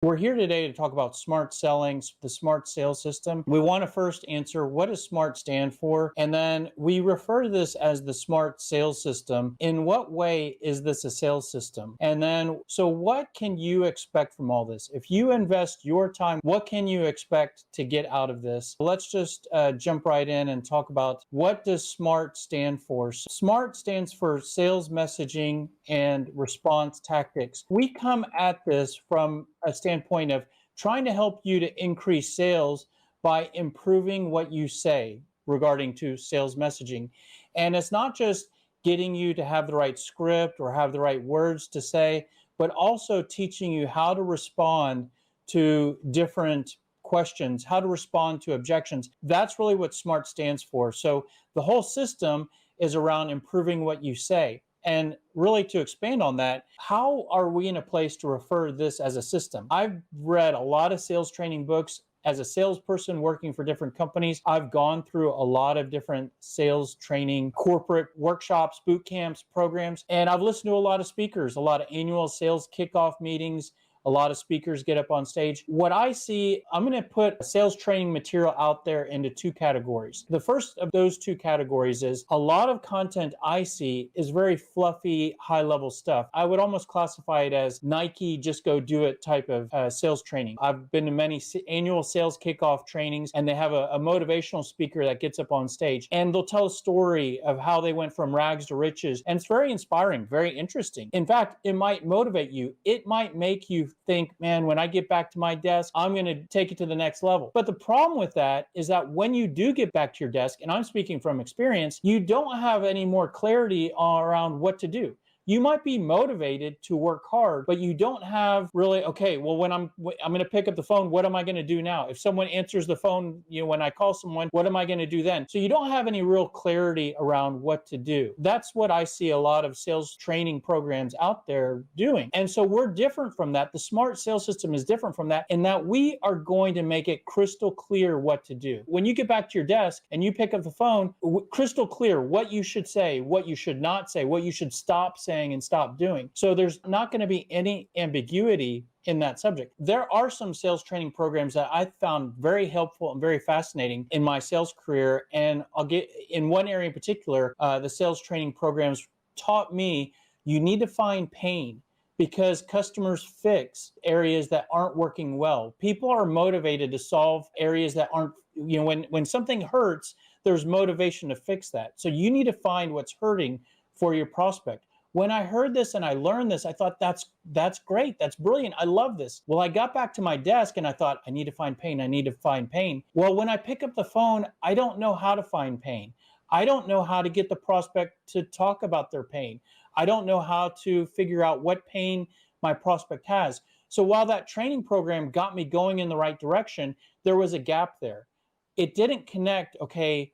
We're here today to talk about smart selling, the smart sales system. We want to first answer, what does SMART stand for? And then we refer to this as the smart sales system. In what way is this a sales system? And then, so what can you expect from all this? If you invest your time, what can you expect to get out of this? Let's just jump right in and talk about, what does SMART stand for? So SMART stands for sales messaging and response tactics. We come at this from a standpoint of trying to help you to increase sales by improving what you say regarding to sales messaging. And it's not just getting you to have the right script or have the right words to say, but also teaching you how to respond to different questions, how to respond to objections. That's really what SMART stands for. So the whole system is around improving what you say. And really, to expand on that, how are we in a place to refer this as a system? I've read a lot of sales training books. As a salesperson working for different companies, I've gone through a lot of different sales training, corporate workshops, boot camps, programs, and I've listened to a lot of speakers, a lot of annual sales kickoff meetings. A lot of speakers get up on stage. What I see, I'm going to put sales training material out there into two categories. The first of those two categories is, a lot of content I see is very fluffy, high level stuff. I would almost classify it as Nike, just go do it type of sales training. I've been to many annual sales kickoff trainings, and they have a motivational speaker that gets up on stage, and they'll tell a story of how they went from rags to riches. And it's very inspiring, very interesting. In fact, it might motivate you. It might make you think, man, when I get back to my desk, I'm going to take it to the next level. But the problem with that is that when you do get back to your desk, and I'm speaking from experience, you don't have any more clarity around what to do. You might be motivated to work hard, but you don't have really, okay, well, when I'm going to pick up the phone, what am I going to do now? If someone answers the phone, when I call someone, what am I going to do then? So you don't have any real clarity around what to do. That's what I see a lot of sales training programs out there doing. And so we're different from that. The smart sales system is different from that, in that we are going to make it crystal clear what to do. When you get back to your desk and you pick up the phone, crystal clear what you should say, what you should not say, what you should stop saying and stop doing. So there's not going to be any ambiguity in that subject. There are some sales training programs that I found very helpful and very fascinating in my sales career. And I'll get in one area in particular, the sales training programs taught me you need to find pain, because customers fix areas that aren't working well. People are motivated to solve areas that aren't, when something hurts, there's motivation to fix that. So you need to find what's hurting for your prospect. When I heard this and I learned this, I thought, that's great. That's brilliant. I love this. Well, I got back to my desk and I thought, I need to find pain. I need to find pain. Well, when I pick up the phone, I don't know how to find pain. I don't know how to get the prospect to talk about their pain. I don't know how to figure out what pain my prospect has. So while that training program got me going in the right direction, there was a gap there. It didn't connect, okay,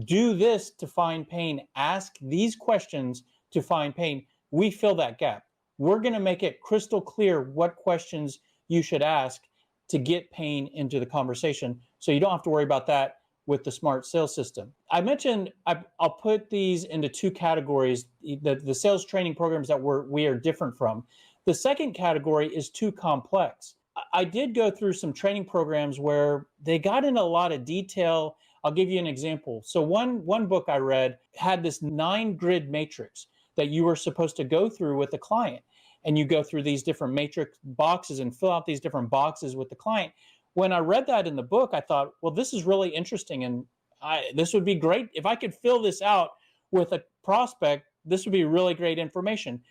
do this to find pain, ask these questions to find pain. We fill that gap. We're going to make it crystal clear what questions you should ask to get pain into the conversation, so you don't have to worry about that with the smart sales system. I mentioned I'll put these into two categories, the sales training programs that we are different from. The second category is too complex. I did go through some training programs where they got into a lot of detail. I'll give you an example. So one book I read had this 9-grid matrix that you were supposed to go through with the client. And you go through these different matrix boxes and fill out these different boxes with the client. When I read that in the book, I thought, well, this is really interesting. And this would be great. If I could fill this out with a prospect, this would be really great information.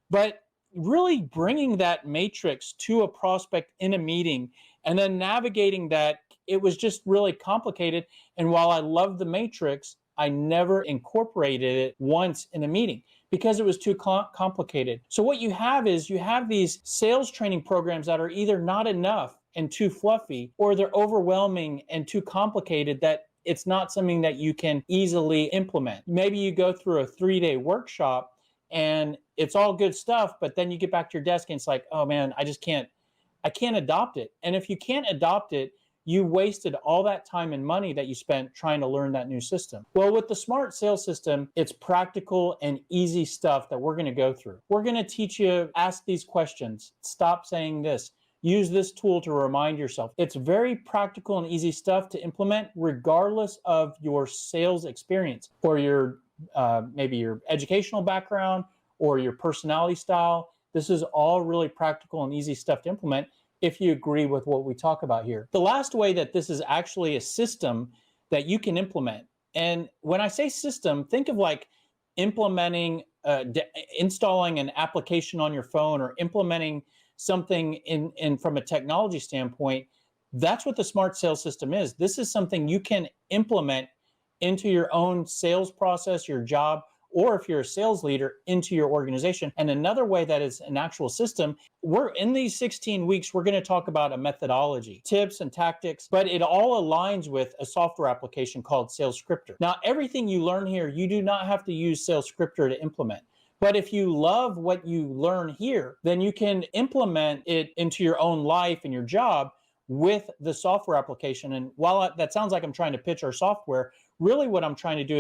But really bringing that matrix to a prospect in a meeting and then navigating that, it was just really complicated. And while I loved the matrix, I never incorporated it once in a meeting because it was too complicated. So what you have is you have these sales training programs that are either not enough and too fluffy, or they're overwhelming and too complicated that it's not something that you can easily implement. Maybe you go through a 3-day workshop and it's all good stuff, but then you get back to your desk and it's like, oh man, I can't adopt it. And if you can't adopt it, you wasted all that time and money that you spent trying to learn that new system. Well, with the smart sales system, it's practical and easy stuff that we're going to go through. We're going to teach you, ask these questions, stop saying this, use this tool to remind yourself. It's very practical and easy stuff to implement regardless of your sales experience or your maybe your educational background or your personality style. This is all really practical and easy stuff to implement if you agree with what we talk about here. The last way that this is actually a system that you can implement. And when I say system, think of like implementing, installing an application on your phone or implementing something in from a technology standpoint. That's what the smart sales system is. This is something you can implement into your own sales process, your job, or if you're a sales leader, into your organization. And another way that is an actual system, we're in these 16 weeks, we're going to talk about a methodology, tips and tactics, but it all aligns with a software application called Salescriptor. Now, everything you learn here, you do not have to use Salescriptor to implement. But if you love what you learn here, then you can implement it into your own life and your job with the software application. And while that sounds like I'm trying to pitch our software, really what I'm trying to do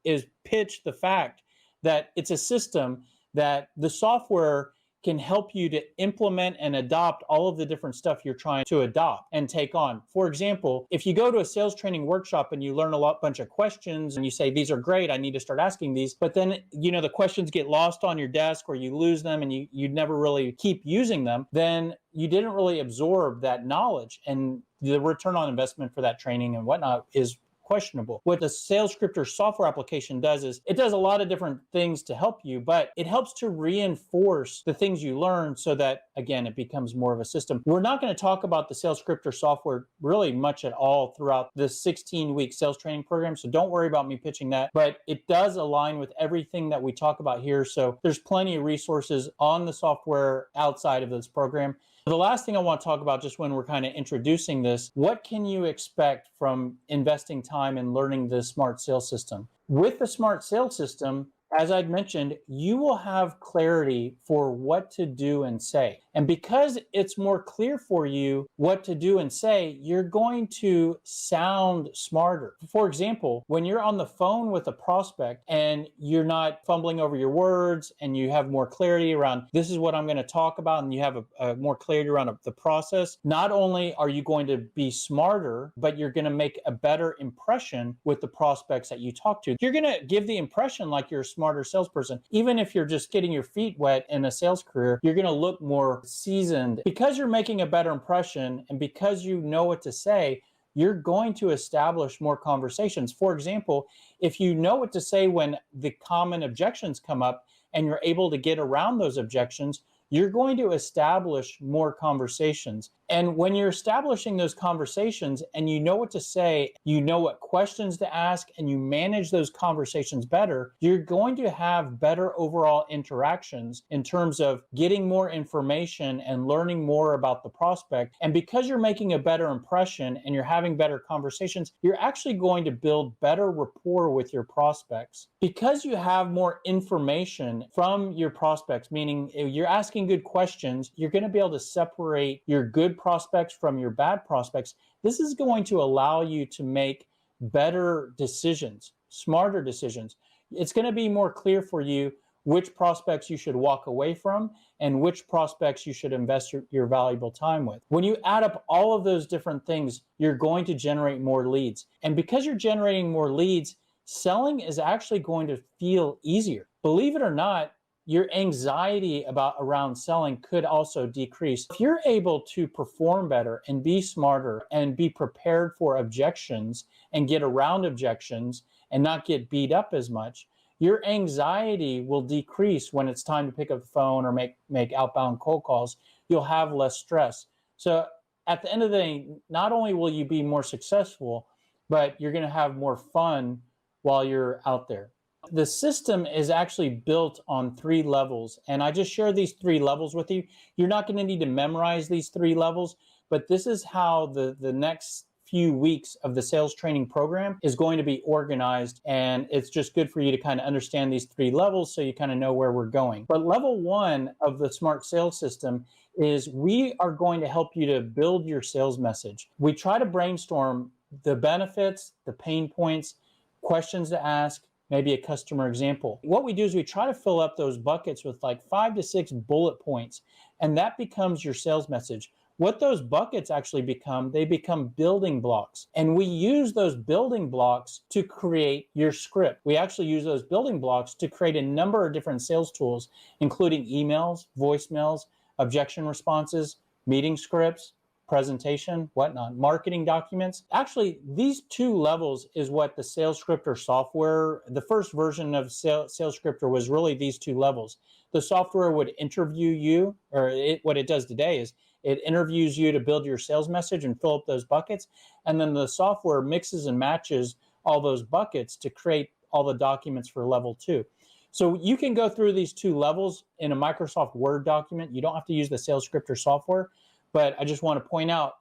is pitch the fact that it's a system that the software can help you to implement and adopt all of the different stuff you're trying to adopt and take on. For example, if you go to a sales training workshop and you learn bunch of questions and you say, these are great, I need to start asking these, but then, the questions get lost on your desk or you lose them and you never really keep using them, then you didn't really absorb that knowledge, and the return on investment for that training and whatnot is questionable. What the Salescriptor software application does is it does a lot of different things to help you, but it helps to reinforce the things you learn so that, again, it becomes more of a system. We're not going to talk about the Salescriptor software really much at all throughout this 16-week sales training program, so don't worry about me pitching that, but it does align with everything that we talk about here, so there's plenty of resources on the software outside of this program. The last thing I want to talk about, just when we're kind of introducing this, what can you expect from investing time in learning the smart sales system? With the smart sales system, as I'd mentioned, you will have clarity for what to do and say. And because it's more clear for you what to do and say, you're going to sound smarter. For example, when you're on the phone with a prospect and you're not fumbling over your words and you have more clarity around this is what I'm going to talk about, and you have a more clarity around the process, not only are you going to be smarter, but you're going to make a better impression with the prospects that you talk to. You're going to give the impression like you're a smarter salesperson. Even if you're just getting your feet wet in a sales career, you're going to look more seasoned. Because you're making a better impression and because you know what to say, you're going to establish more conversations. For example, if you know what to say when the common objections come up and you're able to get around those objections, you're going to establish more conversations. And when you're establishing those conversations and you know what to say, you know what questions to ask, and you manage those conversations better, you're going to have better overall interactions in terms of getting more information and learning more about the prospect. And because you're making a better impression and you're having better conversations, you're actually going to build better rapport with your prospects. Because you have more information from your prospects, meaning you're asking good questions, you're going to be able to separate your good prospects from your bad prospects. This is going to allow you to make better decisions, smarter decisions. It's going to be more clear for you which prospects you should walk away from and which prospects you should invest your valuable time with. When you add up all of those different things, you're going to generate more leads. And because you're generating more leads, selling is actually going to feel easier. Believe it or not, your anxiety around selling could also decrease. If you're able to perform better and be smarter and be prepared for objections and get around objections and not get beat up as much, your anxiety will decrease when it's time to pick up the phone or make outbound cold calls. You'll have less stress. So at the end of the day, not only will you be more successful, but you're going to have more fun while you're out there. The system is actually built on 3 levels, and I just share these 3 levels with you. You're not going to need to memorize these 3 levels, but this is how the next few weeks of the sales training program is going to be organized, and it's just good for you to kind of understand these 3 levels so you kind of know where we're going. But level 1 of the smart sales system is we are going to help you to build your sales message. We try to brainstorm the benefits, the pain points, questions to ask, maybe a customer example. What we do is we try to fill up those buckets with like 5 to 6 bullet points, and that becomes your sales message. What those buckets actually become, they become building blocks. And we use those building blocks to create your script. We actually use those building blocks to create a number of different sales tools, including emails, voicemails, objection responses, meeting scripts, presentation, whatnot, marketing documents. Actually, these two levels is what the Sales Scripter software, the first version of Sales Scripter was really these two levels. The software would interview you, or what it does today is it interviews you to build your sales message and fill up those buckets. And then the software mixes and matches all those buckets to create all the documents for level 2. So you can go through these two levels in a Microsoft Word document. You don't have to use the Sales Scripter software, but I just want to point out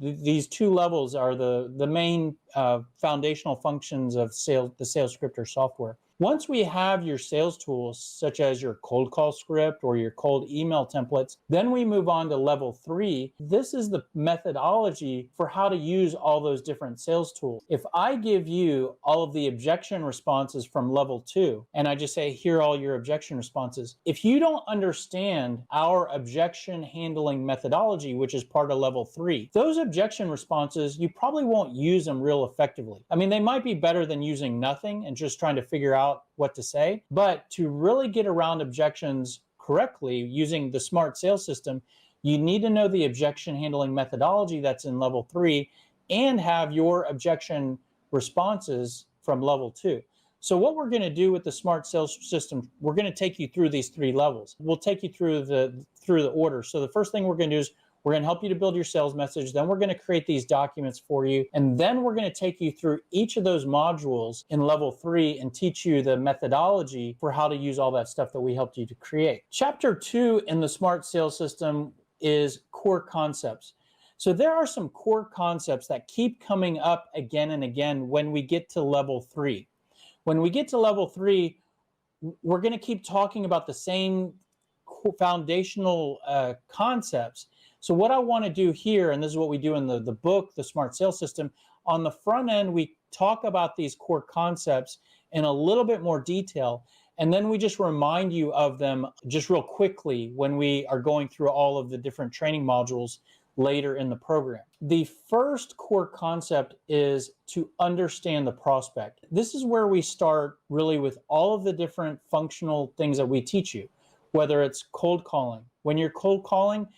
these two levels are the main foundational functions of the Sales Scripter software. Once we have your sales tools, such as your cold call script or your cold email templates, then we move on to level 3. This is the methodology for how to use all those different sales tools. If I give you all of the objection responses from level 2, and I just say, here are all your objection responses, if you don't understand our objection handling methodology, which is part of level 3, those objection responses, you probably won't use them real effectively. I mean, they might be better than using nothing and just trying to figure out what to say, but to really get around objections correctly using the smart sales system, you need to know the objection handling methodology that's in level 3 and have your objection responses from level 2. So what we're going to do with the smart sales system, we're going to take you through these 3 levels. We'll take you through the order. So the first thing we're going to do is we're going to help you to build your sales message. Then we're going to create these documents for you. And then we're going to take you through each of those modules in level 3 and teach you the methodology for how to use all that stuff that we helped you to create. Chapter 2 in the smart sales system is core concepts. So there are some core concepts that keep coming up again and again when we get to level 3. When we get to level 3, we're going to keep talking about the same foundational concepts. So what I want to do here, and this is what we do in the book, The Smart Sales System, on the front end, we talk about these core concepts in a little bit more detail, and then we just remind you of them just real quickly when we are going through all of the different training modules later in the program. The first core concept is to understand the prospect. This is where we start really with all of the different functional things that we teach you, whether it's cold calling. When you're cold calling,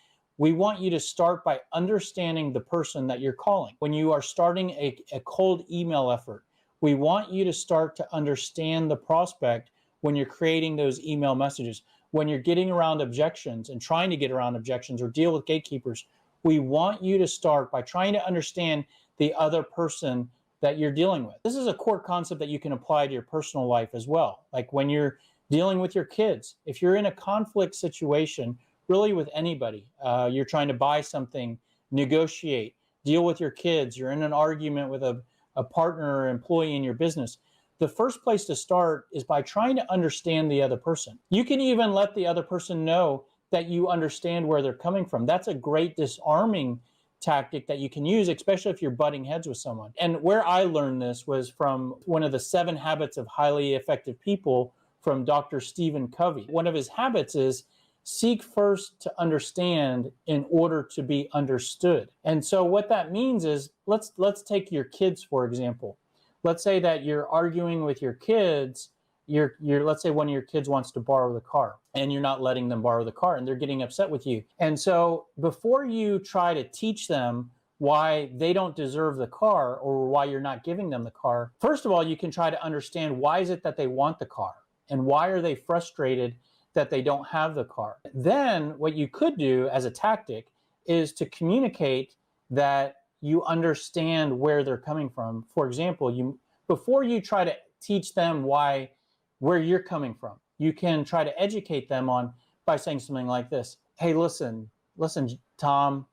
we want you to start by understanding the person that you're calling. When you are starting a cold email effort, we want you to start to understand the prospect when you're creating those email messages. When you're getting around objections and trying to get around objections or deal with gatekeepers, we want you to start by trying to understand the other person that you're dealing with. This is a core concept that you can apply to your personal life as well. Like when you're dealing with your kids, if you're in a conflict situation, really with anybody, you're trying to buy something, negotiate, deal with your kids, you're in an argument with a partner or employee in your business, the first place to start is by trying to understand the other person. You can even let the other person know that you understand where they're coming from. That's a great disarming tactic that you can use, especially if you're butting heads with someone. And where I learned this was from one of the 7 habits of highly effective people from Dr. Stephen Covey. One of his habits is seek first to understand in order to be understood. And so what that means is, let's take your kids, for example. Let's say that you're arguing with your kids. Let's say one of your kids wants to borrow the car and you're not letting them borrow the car and they're getting upset with you. And so before you try to teach them why they don't deserve the car or why you're not giving them the car, first of all, you can try to understand why is it that they want the car and why are they frustrated that they don't have the car. Then what you could do as a tactic is to communicate that you understand where they're coming from. For example, before you try to teach them where you're coming from, you can try to educate them by saying something like this. Hey, listen, Tom,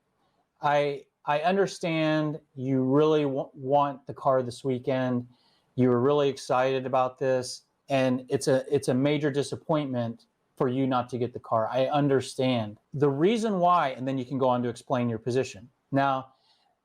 I understand you really want the car this weekend. You were really excited about this, and it's a major disappointment for you not to get the car. I understand. The reason why, and then you can go on to explain your position. Now,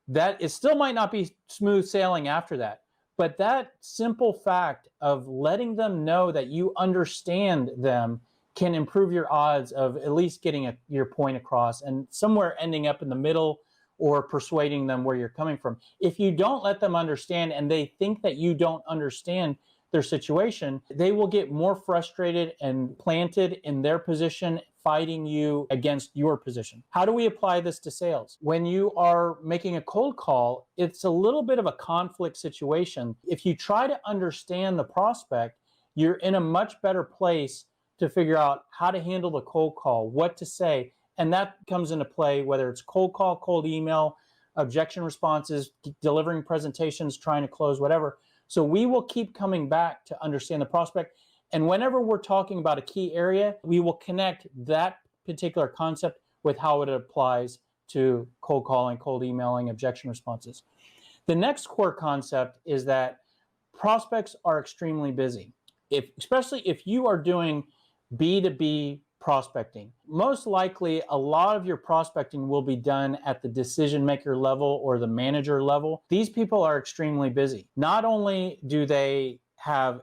that it still might not be smooth sailing after that, but that simple fact of letting them know that you understand them can improve your odds of at least getting your point across and somewhere ending up in the middle or persuading them where you're coming from. If you don't let them understand and they think that you don't understand their situation, they will get more frustrated and planted in their position, fighting you against your position. How do we apply this to sales? When you are making a cold call, it's a little bit of a conflict situation. If you try to understand the prospect, you're in a much better place to figure out how to handle the cold call, what to say. And that comes into play, whether it's cold call, cold email, objection responses, delivering presentations, trying to close, whatever. So we will keep coming back to understand the prospect. And whenever we're talking about a key area, we will connect that particular concept with how it applies to cold calling, cold emailing, objection responses. The next core concept is that prospects are extremely busy. Especially if you are doing B2B prospecting, most likely a lot of your prospecting will be done at the decision maker level or the manager level. These people are extremely busy. Not only do they have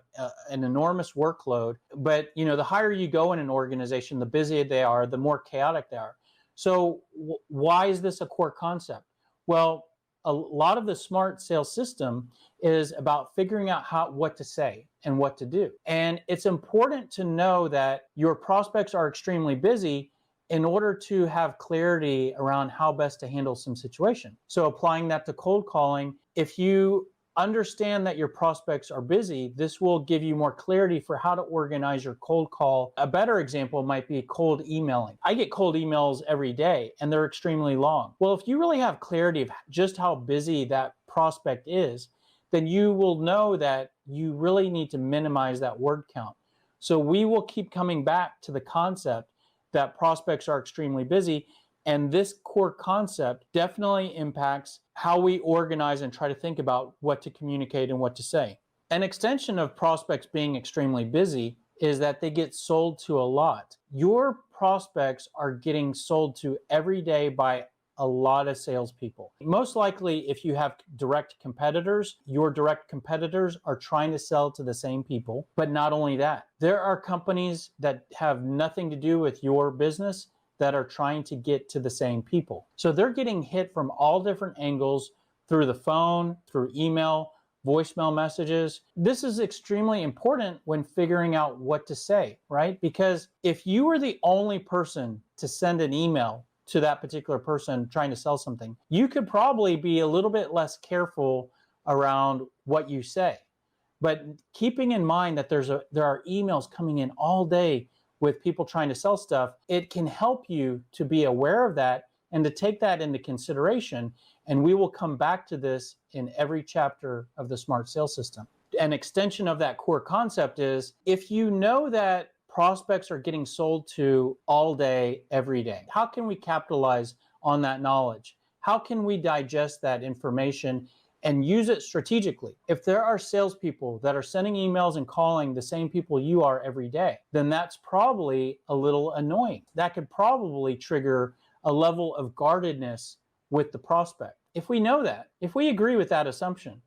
an enormous workload, but the higher you go in an organization, the busier they are, the more chaotic they are. So why is this a core concept? Well, a lot of the smart sales system is about figuring out what to say and what to do. And it's important to know that your prospects are extremely busy in order to have clarity around how best to handle some situation. So applying that to cold calling, if you understand that your prospects are busy, this will give you more clarity for how to organize your cold call. A better example might be cold emailing. I get cold emails every day and they're extremely long. Well, if you really have clarity of just how busy that prospect is, then you will know that you really need to minimize that word count. So we will keep coming back to the concept that prospects are extremely busy. And this core concept definitely impacts how we organize and try to think about what to communicate and what to say. An extension of prospects being extremely busy is that they get sold to a lot. Your prospects are getting sold to every day by a lot of salespeople. Most likely, if you have direct competitors, your direct competitors are trying to sell to the same people. But not only that, there are companies that have nothing to do with your business that are trying to get to the same people. So they're getting hit from all different angles through the phone, through email, voicemail messages. This is extremely important when figuring out what to say, right? Because if you were the only person to send an email to that particular person trying to sell something, you could probably be a little bit less careful around what you say. But keeping in mind that there are emails coming in all day with people trying to sell stuff, it can help you to be aware of that and to take that into consideration. And we will come back to this in every chapter of the Smart Sales System. An extension of that core concept is if you know that prospects are getting sold to all day, every day, how can we capitalize on that knowledge? How can we digest that information and use it strategically? If there are salespeople that are sending emails and calling the same people you are every day, then that's probably a little annoying. That could probably trigger a level of guardedness with the prospect. If we know that, if we agree with that assumption,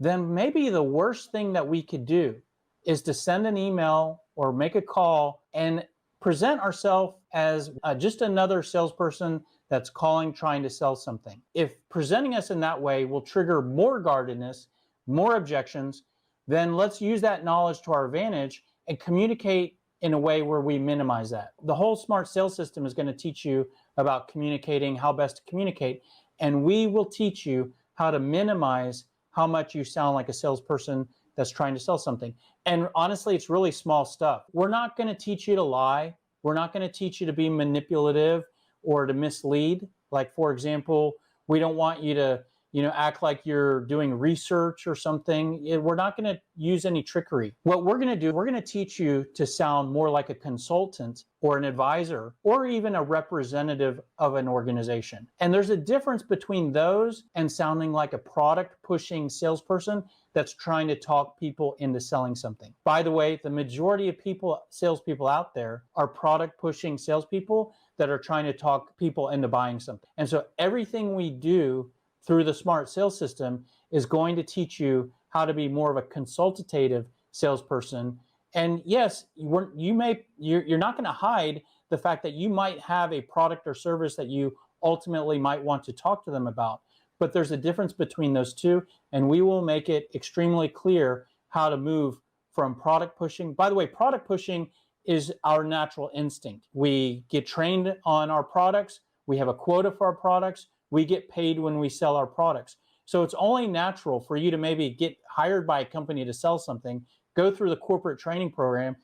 then maybe the worst thing that we could do is to send an email or make a call and present ourselves as just another salesperson that's calling, trying to sell something. If presenting us in that way will trigger more guardedness, more objections, then let's use that knowledge to our advantage and communicate in a way where we minimize that. The whole Smart Sales System is going to teach you about communicating, how best to communicate, and we will teach you how to minimize how much you sound like a salesperson that's trying to sell something. And honestly, it's really small stuff. We're not going to teach you to lie. We're not going to teach you to be manipulative or to mislead. Like, for example, we don't want you to, act like you're doing research or something. We're not going to use any trickery. What we're going to do, we're going to teach you to sound more like a consultant or an advisor or even a representative of an organization. And there's a difference between those and sounding like a product pushing salesperson that's trying to talk people into selling something. By the way, the majority of salespeople out there are product pushing salespeople that are trying to talk people into buying something. And so everything we do through the Smart Sales System is going to teach you how to be more of a consultative salesperson And yes, you're not going to hide the fact that you might have a product or service that you ultimately might want to talk to them about. But there's a difference between those two, and we will make it extremely clear how to move from product pushing. By the way, product pushing is our natural instinct. We get trained on our products, we have a quota for our products, we get paid when we sell our products. So it's only natural for you to maybe get hired by a company to sell something, go through the corporate training program,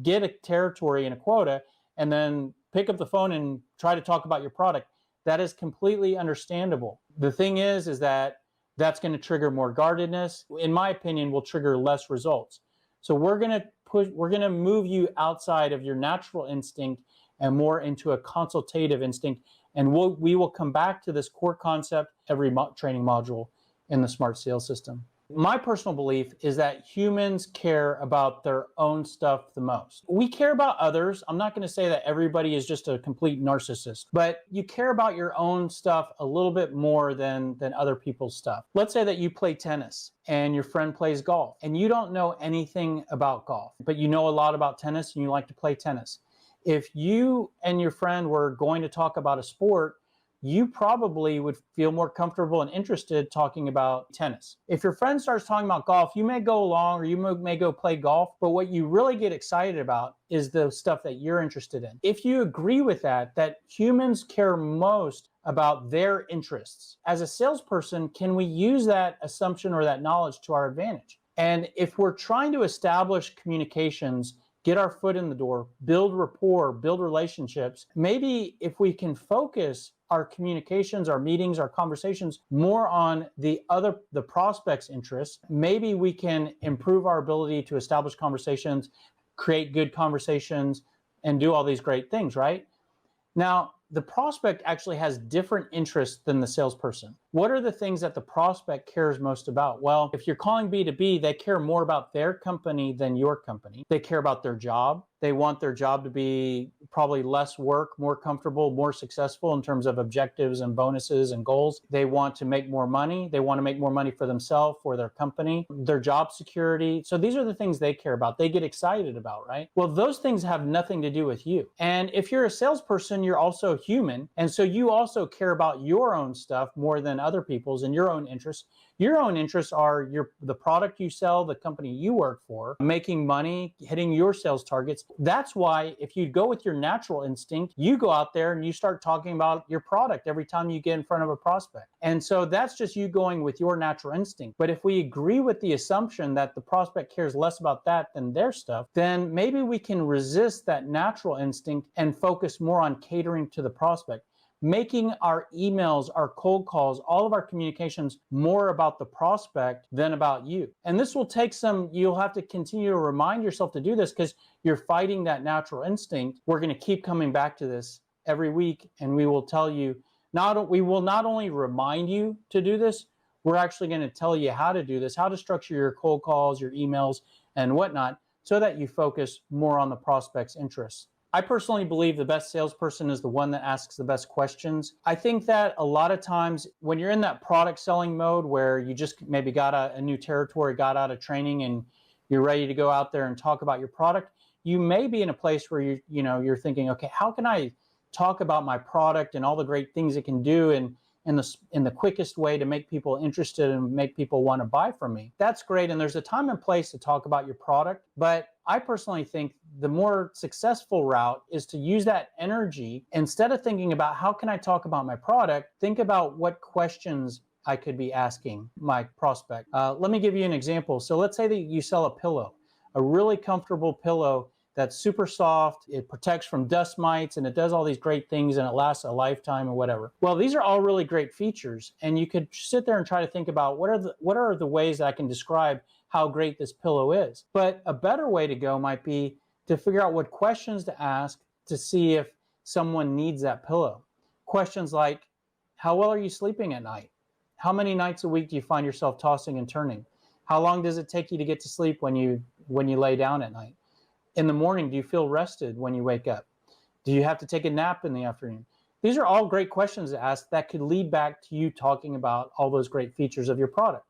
get a territory and a quota, and then pick up the phone and try to talk about your product. That is completely understandable. The thing is that that's going to trigger more guardedness. In my opinion, will trigger less results. So we're going to move you outside of your natural instinct and more into a consultative instinct. And we will come back to this core concept every training module in the Smart Sales System. My personal belief is that humans care about their own stuff the most. We care about others. I'm not going to say that everybody is just a complete narcissist, but you care about your own stuff a little bit more than other people's stuff. Let's say that you play tennis and your friend plays golf and you don't know anything about golf, but you know a lot about tennis and you like to play tennis. If you and your friend were going to talk about a sport, you probably would feel more comfortable and interested talking about tennis. If your friend starts talking about golf, you may go along or you may go play golf, but what you really get excited about is the stuff that you're interested in. If you agree with that humans care most about their interests, as a salesperson, can we use that assumption or that knowledge to our advantage? And if we're trying to establish communications, get our foot in the door, build rapport, build relationships, maybe if we can focus our communications, our meetings, our conversations more on the prospect's interests, maybe we can improve our ability to establish conversations, create good conversations, and do all these great things, right? Now, the prospect actually has different interests than the salesperson. What are the things that the prospect cares most about? Well, if you're calling B2B, they care more about their company than your company. They care about their job. They want their job to be probably less work, more comfortable, more successful in terms of objectives and bonuses and goals. They want to make more money. They want to make more money for themselves, for their company, their job security. So these are the things they care about. They get excited about, right? Well, those things have nothing to do with you. And if you're a salesperson, you're also human. And so you also care about your own stuff more than other people's and your own interests. Your own interests are the product you sell, the company you work for, making money, hitting your sales targets. That's why if you go with your natural instinct, you go out there and you start talking about your product every time you get in front of a prospect. And so that's just you going with your natural instinct. But if we agree with the assumption that the prospect cares less about that than their stuff, then maybe we can resist that natural instinct and focus more on catering to the prospect, making our emails, our cold calls, all of our communications more about the prospect than about you. And this will take you'll have to continue to remind yourself to do this because you're fighting that natural instinct. We're going to keep coming back to this every week, and we will tell you, we will not only remind you to do this, we're actually going to tell you how to do this, how to structure your cold calls, your emails, and whatnot, so that you focus more on the prospect's interests. I personally believe the best salesperson is the one that asks the best questions. I think that a lot of times when you're in that product selling mode where you just maybe got a new territory, got out of training, and you're ready to go out there and talk about your product, you may be in a place where you're thinking, okay, how can I talk about my product and all the great things it can do in the quickest way to make people interested and make people want to buy from me? That's great. And there's a time and place to talk about your product. But I personally think the more successful route is to use that energy. Instead of thinking about how can I talk about my product, think about what questions I could be asking my prospect. Let me give you an example. So let's say that you sell a pillow, a really comfortable pillow that's super soft, it protects from dust mites, and it does all these great things, and it lasts a lifetime or whatever. Well, these are all really great features, and you could sit there and try to think about what are the ways that I can describe how great this pillow is. But a better way to go might be to figure out what questions to ask to see if someone needs that pillow. Questions like, how well are you sleeping at night? How many nights a week do you find yourself tossing and turning? How long does it take you to get to sleep when you lay down at night? In the morning, do you feel rested when you wake up? Do you have to take a nap in the afternoon? These are all great questions to ask that could lead back to you talking about all those great features of your product.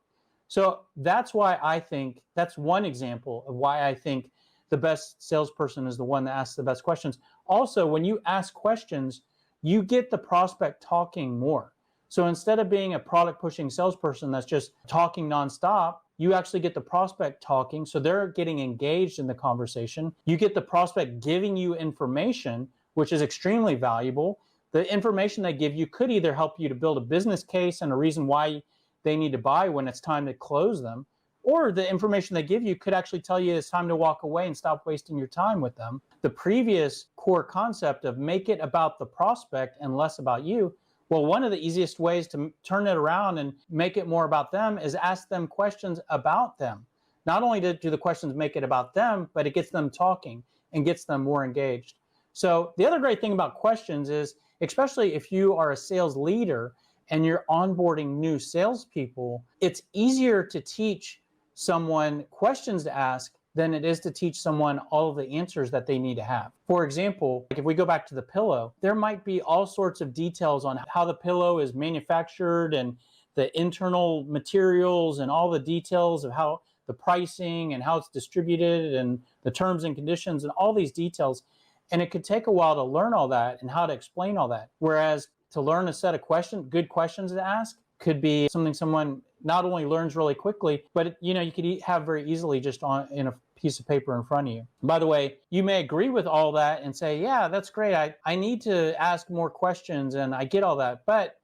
So that's one example of why I think the best salesperson is the one that asks the best questions. Also, when you ask questions, you get the prospect talking more. So instead of being a product pushing salesperson that's just talking nonstop, you actually get the prospect talking. So they're getting engaged in the conversation. You get the prospect giving you information, which is extremely valuable. The information they give you could either help you to build a business case and a reason why they need to buy when it's time to close them, or the information they give you could actually tell you it's time to walk away and stop wasting your time with them. The previous core concept of make it about the prospect and less about you, well, one of the easiest ways to turn it around and make it more about them is ask them questions about them. Not only do the questions make it about them, but it gets them talking and gets them more engaged. So the other great thing about questions is, especially if you are a sales leader and you're onboarding new salespeople, it's easier to teach someone questions to ask than it is to teach someone all of the answers that they need to have. For example, like if we go back to the pillow, there might be all sorts of details on how the pillow is manufactured and the internal materials and all the details of how the pricing and how it's distributed and the terms and conditions and all these details. And it could take a while to learn all that and how to explain all that. Whereas to learn a set of questions, good questions to ask, could be something someone not only learns really quickly, but you could have very easily just in a piece of paper in front of you. By the way, you may agree with all that and say, yeah, that's great. I need to ask more questions and I get all that, but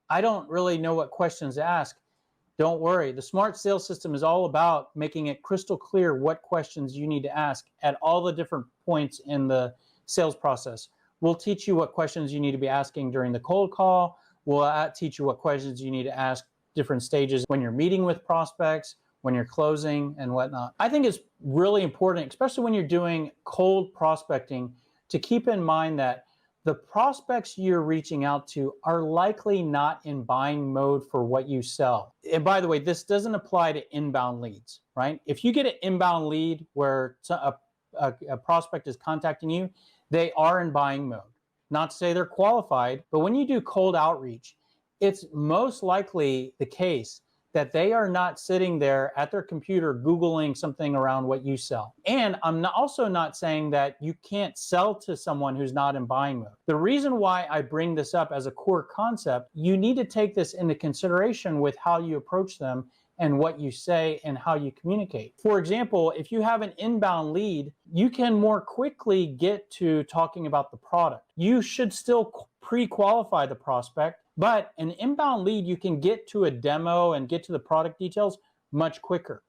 I don't really know what questions to ask. Don't worry. The Smart Sales System is all about making it crystal clear what questions you need to ask at all the different points in the sales process. We'll teach you what questions you need to be asking during the cold call. We'll teach you what questions you need to ask different stages when you're meeting with prospects, when you're closing and whatnot. I think it's really important, especially when you're doing cold prospecting, to keep in mind that the prospects you're reaching out to are likely not in buying mode for what you sell. And by the way, this doesn't apply to inbound leads, right? If you get an inbound lead where a prospect is contacting you, they are in buying mode. Not to say they're qualified, but when you do cold outreach, it's most likely the case that they are not sitting there at their computer Googling something around what you sell. And I'm also not saying that you can't sell to someone who's not in buying mode. The reason why I bring this up as a core concept, you need to take this into consideration with how you approach them and what you say and how you communicate. For example, if you have an inbound lead, you can more quickly get to talking about the product. You should still pre-qualify the prospect, but an inbound lead, you can get to a demo and get to the product details much quicker.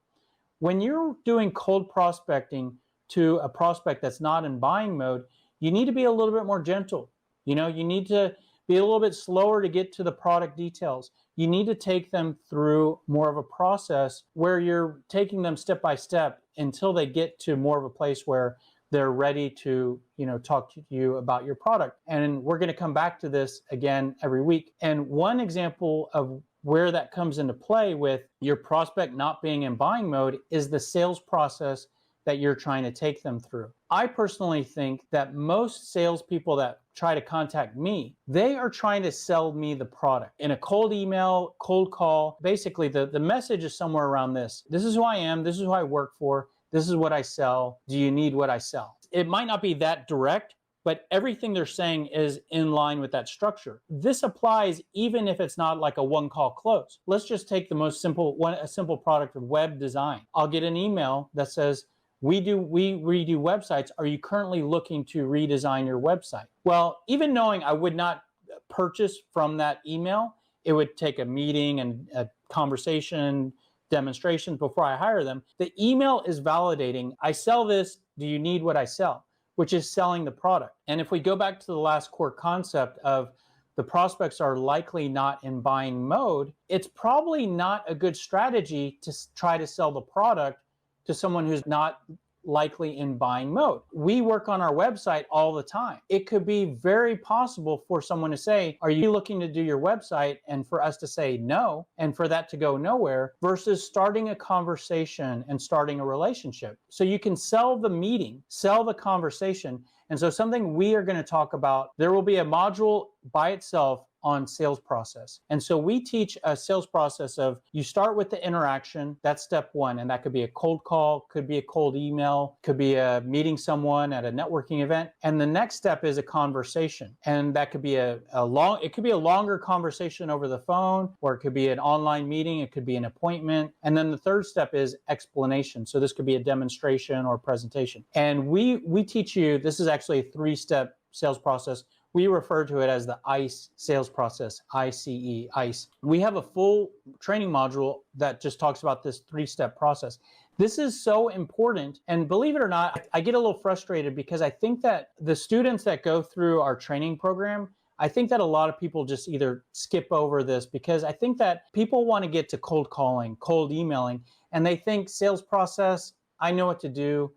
When you're doing cold prospecting to a prospect that's not in buying mode, you need to be a little bit more gentle. You need to be a little bit slower to get to the product details. You need to take them through more of a process where you're taking them step by step until they get to more of a place where they're ready to, talk to you about your product. And we're going to come back to this again every week. And one example of where that comes into play with your prospect not being in buying mode is the sales process that you're trying to take them through. I personally think that most salespeople that try to contact me, they are trying to sell me the product. In a cold email, cold call, basically the message is somewhere around this. This is who I am. This is who I work for. This is what I sell. Do you need what I sell? It might not be that direct, but everything they're saying is in line with that structure. This applies even if it's not like a one-call close. Let's just take the most simple one, a simple product of web design. I'll get an email that says, we redo websites. Are you currently looking to redesign your website? Well, even knowing I would not purchase from that email, it would take a meeting and a conversation, demonstrations before I hire them. The email is validating, I sell this, do you need what I sell? Which is selling the product. And if we go back to the last core concept of the prospects are likely not in buying mode, it's probably not a good strategy to try to sell the product to someone who's not likely in buying mode. We work on our website all the time. It could be very possible for someone to say, are you looking to do your website? And for us to say no, and for that to go nowhere, versus starting a conversation and starting a relationship. So you can sell the meeting, sell the conversation. And so something we are going to talk about, there will be a module by itself on sales process. And so we teach a sales process of you start with the interaction. That's step one. And that could be a cold call, could be a cold email, could be a meeting someone at a networking event. And the next step is a conversation. And that could be it could be a longer conversation over the phone, or it could be an online meeting. It could be an appointment. And then the third step is explanation. So this could be a demonstration or presentation. And we teach you, this is actually a 3-step sales process. We refer to it as the ICE sales process, ICE, ICE. We have a full training module that just talks about this 3-step process. This is so important. And believe it or not, I get a little frustrated because I think that the students that go through our training program, I think that a lot of people just either skip over this because I think that people want to get to cold calling, cold emailing, and they think sales process, I know what to do.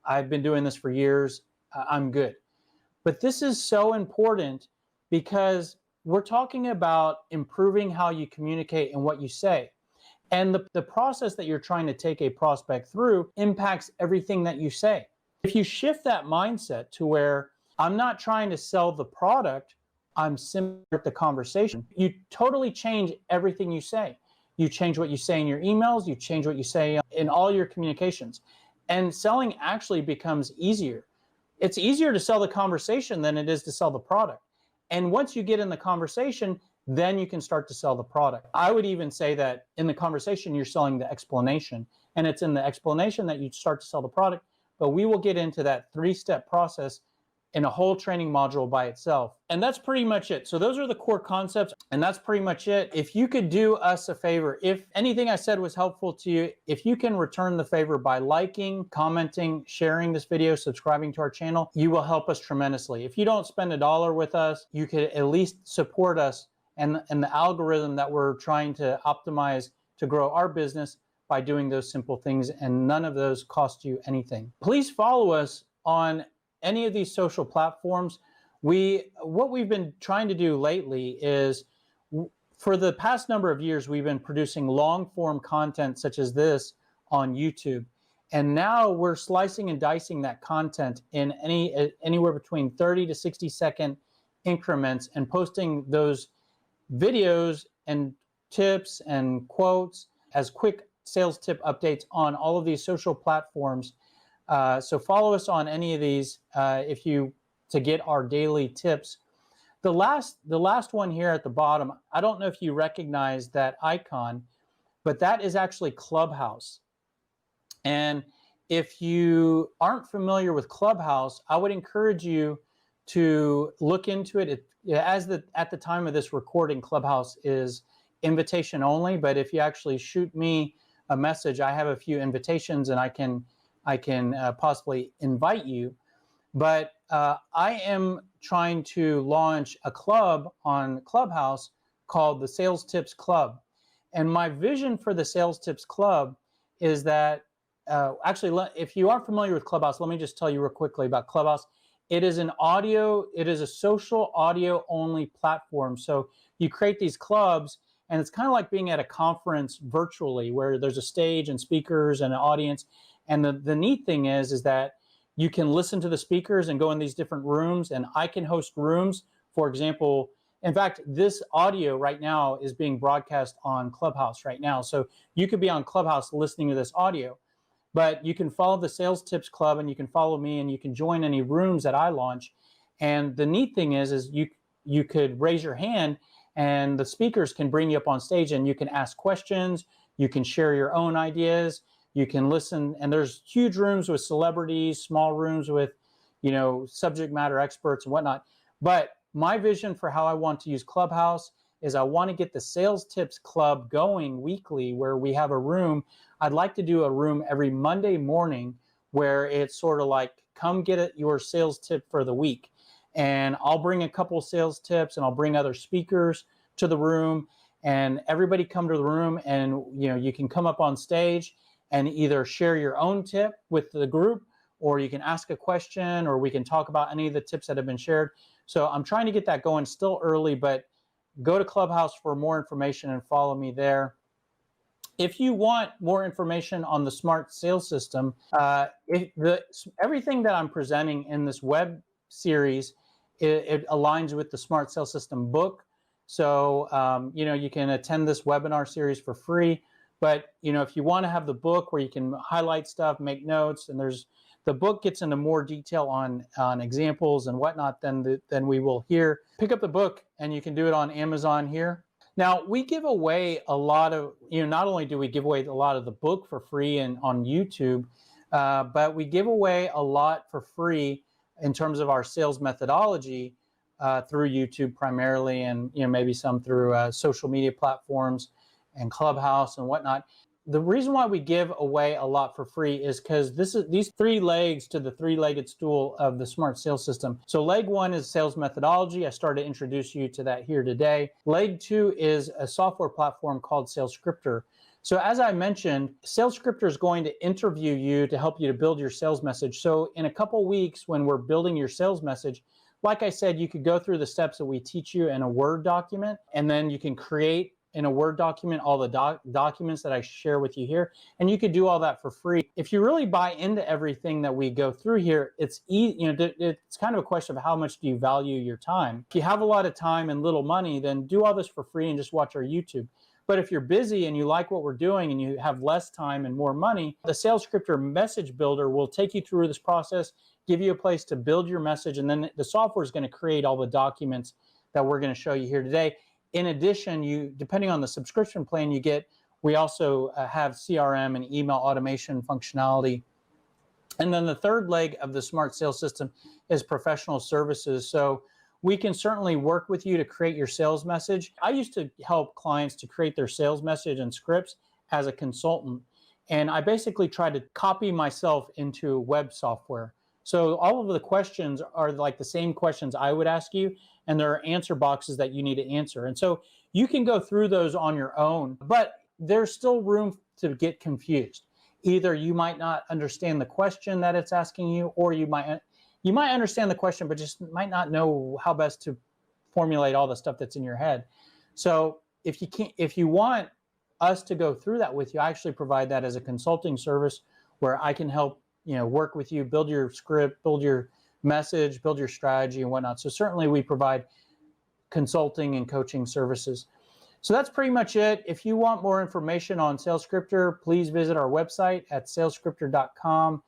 I've been doing this for years. I'm good. But this is so important because we're talking about improving how you communicate and what you say. And the process that you're trying to take a prospect through impacts everything that you say. If you shift that mindset to where I'm not trying to sell the product, I'm simply at the conversation, you totally change everything you say. You change what you say in your emails, you change what you say in all your communications. And selling actually becomes easier. It's easier to sell the conversation than it is to sell the product. And once you get in the conversation, then you can start to sell the product. I would even say that in the conversation, you're selling the explanation, and it's in the explanation that you start to sell the product. But we will get into that 3-step process in a whole training module by itself. And that's pretty much it. So those are the core concepts, and that's pretty much it. If you could do us a favor, if anything I said was helpful to you, if you can return the favor by liking, commenting, sharing this video, subscribing to our channel, you will help us tremendously. If you don't spend $1 with us, you could at least support us and the algorithm that we're trying to optimize to grow our business by doing those simple things, and none of those cost you anything. Please follow us on any of these social platforms. What we've been trying to do lately is, for the past number of years, we've been producing long form content such as this on YouTube. And now we're slicing and dicing that content in anywhere between 30 to 60 second increments and posting those videos and tips and quotes as quick sales tip updates on all of these social platforms. So follow us on any of these to get our daily tips. The last one here at the bottom, I don't know if you recognize that icon, but that is actually Clubhouse. And if you aren't familiar with Clubhouse, I would encourage you to look into it. At the time of this recording, Clubhouse is invitation only, but if you actually shoot me a message, I have a few invitations and I can possibly invite you. But I am trying to launch a club on Clubhouse called the Sales Tips Club. And my vision for the Sales Tips Club is that, if you aren't familiar with Clubhouse, let me just tell you real quickly about Clubhouse. It is a social audio only platform. So you create these clubs, and it's kind of like being at a conference virtually where there's a stage and speakers and an audience. And the neat thing is that you can listen to the speakers and go in these different rooms, and I can host rooms. For example, in fact, this audio right now is being broadcast on Clubhouse right now. So you could be on Clubhouse listening to this audio, but you can follow the Sales Tips Club and you can follow me and you can join any rooms that I launch. And the neat thing is you could raise your hand and the speakers can bring you up on stage and you can ask questions. You can share your own ideas. You can listen, and there's huge rooms with celebrities, small rooms with, subject matter experts and whatnot. But my vision for how I want to use Clubhouse is I want to get the Sales Tips Club going weekly, where we have a room. I'd like to do a room every Monday morning where it's sort of like, come get your sales tip for the week. And I'll bring a couple sales tips and I'll bring other speakers to the room, and everybody come to the room, and you can come up on stage and either share your own tip with the group, or you can ask a question, or we can talk about any of the tips that have been shared. So I'm trying to get that going, still early, but go to Clubhouse for more information and follow me there. If you want more information on the Smart Sales System, everything that I'm presenting in this web series, it aligns with the Smart Sales System book. So, you can attend this webinar series for free. But, if you want to have the book where you can highlight stuff, make notes, and the book gets into more detail on examples and whatnot than we will here. Pick up the book, and you can do it on Amazon here. Now, we give away a lot of, not only do we give away a lot of the book for free and on YouTube, but we give away a lot for free in terms of our sales methodology through YouTube primarily, and maybe some through social media platforms and Clubhouse and whatnot. The reason why we give away a lot for free is because these 3 legs to the 3-legged stool of the Smart Sales System. So leg 1 is sales methodology. I started to introduce you to that here today. Leg 2 is a software platform called Salescriptor. So as I mentioned, Salescriptor is going to interview you to help you to build your sales message. So in a couple weeks, when we're building your sales message, like I said, you could go through the steps that we teach you in a Word document, and then you can create in a Word document all the documents that I share with you here, and you could do all that for free. If you really buy into everything that we go through here, it's kind of a question of how much do you value your time. If you have a lot of time and little money, then do all this for free and just watch our YouTube. But if you're busy and you like what we're doing and you have less time and more money, the Salescriptor Message Builder will take you through this process, give you a place to build your message, and then the software is going to create all the documents that we're going to show you here today. In addition, depending on the subscription plan you get, we also have CRM and email automation functionality. And then the third leg of the Smart Sales System is professional services. So we can certainly work with you to create your sales message. I used to help clients to create their sales message and scripts as a consultant. And I basically tried to copy myself into web software. So all of the questions are like the same questions I would ask you, and there are answer boxes that you need to answer. And so you can go through those on your own, but there's still room to get confused. Either you might not understand the question that it's asking you, or you might understand the question, but just might not know how best to formulate all the stuff that's in your head. So if you want us to go through that with you, I actually provide that as a consulting service where I can help work with you, build your script, build your message, build your strategy and whatnot. So certainly we provide consulting and coaching services. So that's pretty much it. If you want more information on Salescriptor, please visit our website at salescriptor.com.